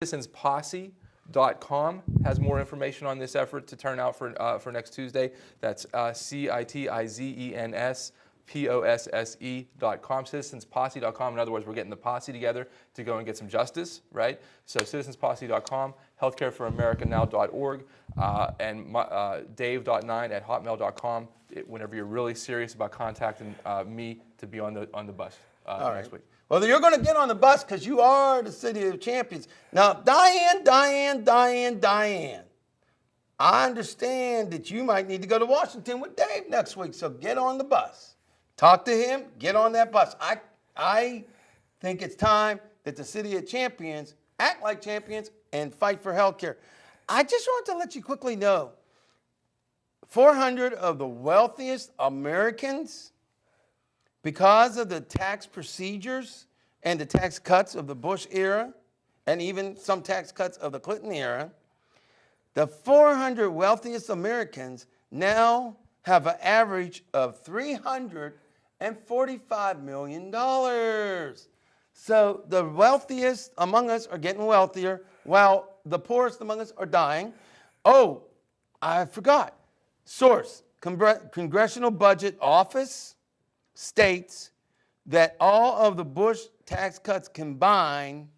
citizensposse.com has more information on this effort to turn out for next Tuesday. That's citizensposse.com, citizensposse.com. In other words, we're getting the posse together to go and get some justice, right? So citizensposse.com, healthcareforamerica.now.org, and dave.9@hotmail.com whenever you're really serious about contacting me to be on the bus next week. Well, you're going to get on the bus because you are the City of Champions. Now, Diane, I understand that you might need to go to Washington with Dave next week, so get on the bus. Talk to him, get on that bus. I think it's time that the City of Champions act like champions and fight for health care. I just want to let you quickly know, 400 of the wealthiest Americans, because of the tax procedures and the tax cuts of the Bush era, and even some tax cuts of the Clinton era, the 400 wealthiest Americans now have an average of $345 million. So the wealthiest among us are getting wealthier, while the poorest among us are dying. Oh, I forgot. Source, Congressional Budget Office states that all of the Bush tax cuts combined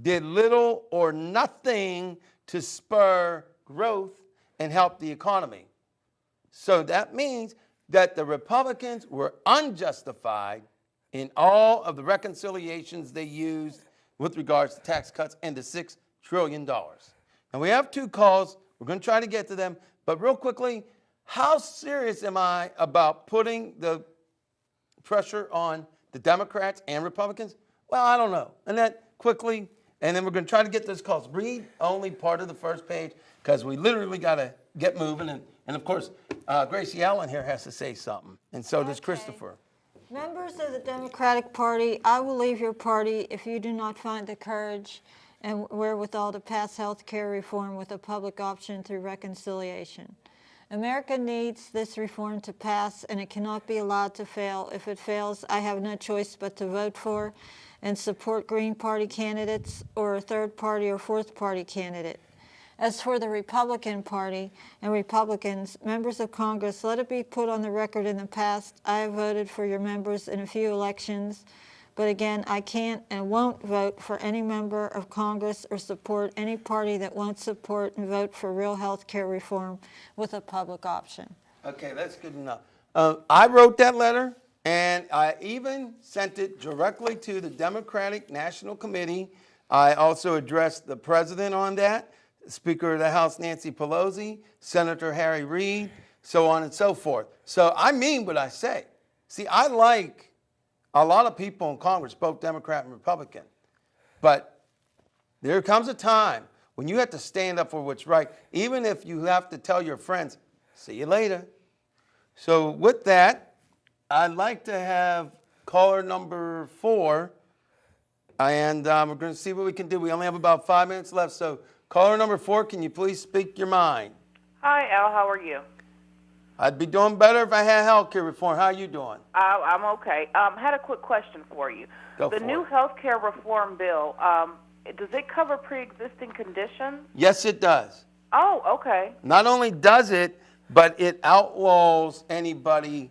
did little or nothing to spur growth and help the economy. So that means that the Republicans were unjustified in all of the reconciliations they used with regards to tax cuts and the $6 trillion. And we have two calls. We're going to try to get to them. But real quickly, how serious am I about putting the pressure on the Democrats and Republicans? Well, I don't know. And that quickly, and then we're going to try to get those calls. Read only part of the first page because we literally got to get moving. And of course, Gracie Allen here has to say something, and so does Christopher. Members of the Democratic Party, I will leave your party if you do not find the courage and wherewithal to pass health care reform with a public option through reconciliation. America needs this reform to pass, and it cannot be allowed to fail. If it fails, I have no choice but to vote for and support Green Party candidates or a third party or fourth party candidate. As for the Republican Party and Republicans, members of Congress, let it be put on the record in the past, I have voted for your members in a few elections, but again, I can't and won't vote for any member of Congress or support any party that won't support and vote for real health care reform with a public option. Okay, that's good enough. I wrote that letter, and I even sent it directly to the Democratic National Committee. I also addressed the president on that, Speaker of the House Nancy Pelosi, Senator Harry Reid, so on and so forth. So I mean what I say. See, I like a lot of people in Congress, both Democrat and Republican. But there comes a time when you have to stand up for what's right, even if you have to tell your friends, see you later. So with that, I'd like to have caller number 4, and we're going to see what we can do. We only have about 5 minutes left, so caller number 4, can you please speak your mind? Hi, Al. How are you? I'd be doing better if I had health care reform. How are you doing? I'm okay. Had a quick question for you. The new health care reform bill, does it cover pre-existing conditions? Yes, it does. Oh, okay. Not only does it, but it outlaws anybody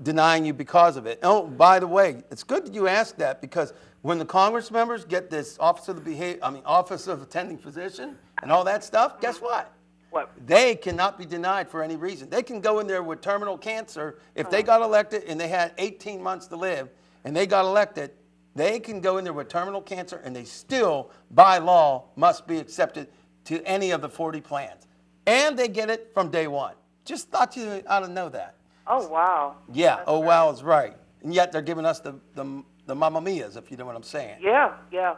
denying you because of it. Oh, by the way, it's good that you asked that, because when the Congress members get this Office of Attending Physician and all that stuff, guess what? What? They cannot be denied for any reason. They can go in there with terminal cancer. If they got elected and they had 18 months to live and they got elected, they can go in there with terminal cancer and they still, by law, must be accepted to any of the 40 plans. And they get it from day one. Just thought you ought to know that. Oh, wow. Yeah, that's wow is right. And yet they're giving us the Mamma Mias, if you know what I'm saying. Yeah.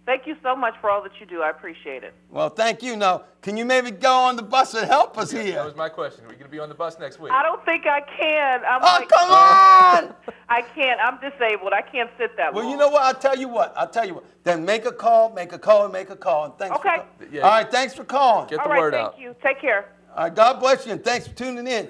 Thank you so much for all that you do. I appreciate it. Well, thank you. Now, can you maybe go on the bus and help us here? That was my question. Are we going to be on the bus next week? I don't think I can. Come on! I can't. I'm disabled. I can't sit that long. Well, you know what? I'll tell you what. Then make a call. And thanks Okay. for All right, thanks for calling. Get the word out. Thank you. Take care. All right, God bless you, and thanks for tuning in.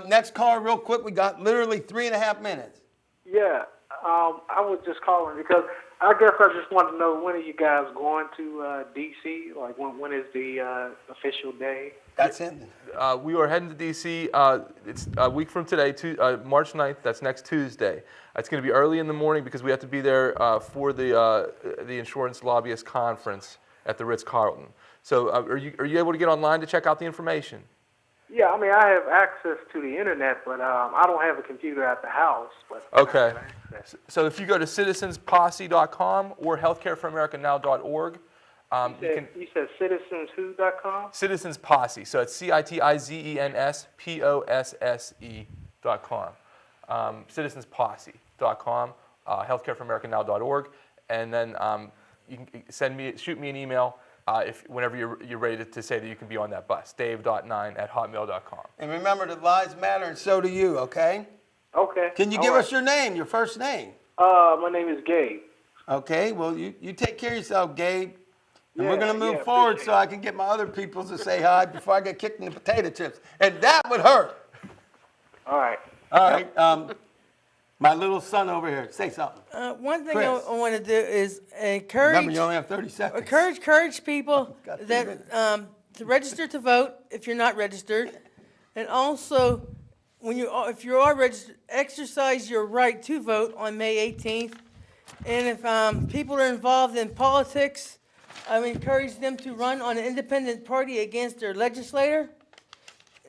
Next caller, real quick. We got literally 3.5 minutes. Yeah, I was just calling because I guess I just want to know, when are you guys going to D.C.? Like, when is the official day? That's it. We are heading to D.C. It's a week from today, March 9th. That's next Tuesday. It's going to be early in the morning because we have to be there for the Insurance Lobbyist Conference at the Ritz-Carlton. So are you able to get online to check out the information? Yeah, I mean, I have access to the internet, but I don't have a computer at the house. But Okay. So if you go to citizensposse.com or healthcareforamericanow.org, you said citizenswho.com? Citizens Posse. So it's CITIZENSPOSSE.com. Citizensposse.com, healthcareforamericanow.org, and then you can shoot me an email whenever you're ready to say that you can be on that bus. Dave.9@hotmail.com. And remember that lives matter, and so do you, okay? Okay. Can you give us your name, your first name? My name is Gabe. Okay, well, you take care of yourself, Gabe. And we're Yeah, going to move yeah, forward appreciate so I can get my other people to say hi before I get kicked in the potato chips. And that would hurt. All right. All right, my little son over here, say something. One thing Chris. I want to do is Remember, you only have 30 seconds. encourage people Got 3 that minutes. to register to vote if you're not registered, and also if you are registered, exercise your right to vote on May 18th. And if people are involved in politics, I would encourage them to run on an independent party against their legislator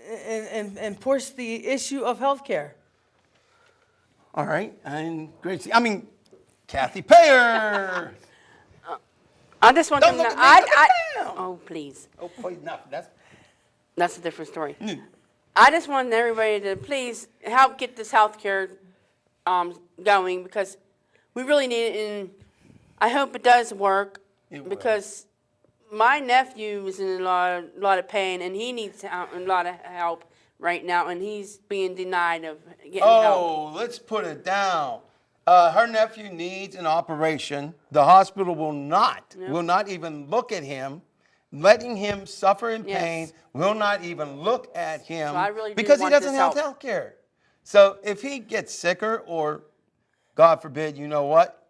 and push the issue of health care. All right, and Kathy Payer. I just want Don't them look to at me, look at them. Oh, please. Oh, please, nothing. That's a different story. I just want everybody to please help get this health care going, because we really need it, and I hope it does work. It will. Because my nephew is in a lot of pain, and he needs a lot of help right now, and he's being denied of getting help. Oh, let's put it down. Her nephew needs an operation. The hospital will not even look at him, letting him suffer in pain, Yes. will not even look at him So I really do because he want doesn't this have help. health care. So if he gets sicker or, God forbid, you know what?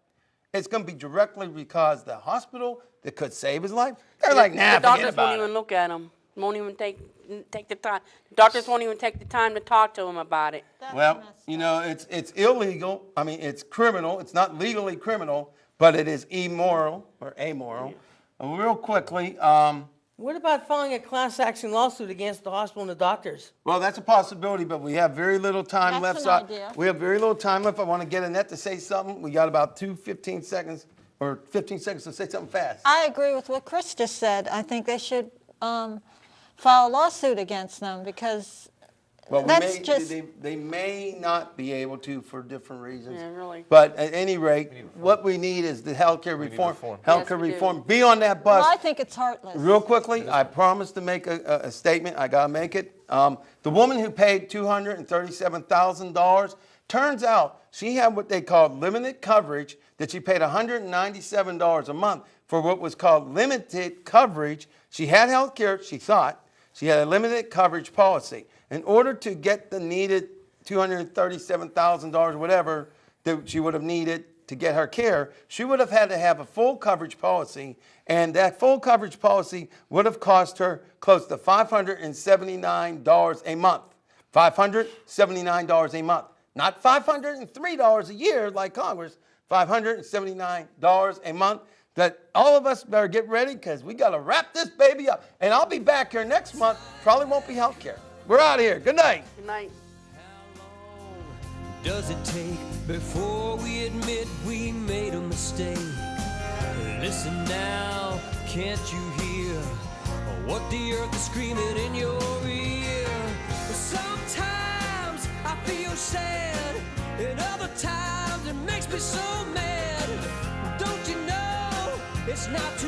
It's going to be directly because the hospital that could save his life, they're like, nah, the forget doctors about won't it. even look at him. Won't even take the time. The doctors won't even take the time to talk to him about it. That's Well, messed you up. know, it's illegal. I mean, it's criminal. It's not legally criminal, but it is immoral or amoral. And real quickly, What about filing a class action lawsuit against the hospital and the doctors? well, that's a possibility, but we have very little time left. That's So an idea. we have very little time left. I want to get Annette to say something. We got about 15 seconds to say something fast. I agree with what Chris just said. I think they should file a lawsuit against them because Well, that's just. they may not be able to for different reasons. Yeah, really. But at any rate, what we need is the healthcare need reform. reform. Healthcare Yes, we do. reform. Be on that bus. Well, I think it's heartless. Real quickly, I promised to make a statement. I gotta make it. The woman who paid $237,000, turns out she had what they called limited coverage, that she paid $197 a month for what was called limited coverage. She had health care, she thought. She had a limited coverage policy. In order to get the needed $237,000, whatever, that she would have needed to get her care, she would have had to have a full coverage policy, and that full coverage policy would have cost her close to $579 a month. $579 a month. Not $503 a year like Congress, $579 a month. That all of us better get ready because we got to wrap this baby up. And I'll be back here next month. Probably won't be health care. We're out of here. Good night. Good night. Does it take before we admit we made a mistake? Listen now, can't you hear what the earth is screaming in your ear? Sometimes I feel sad, and other times it makes me so mad. Don't you know it's not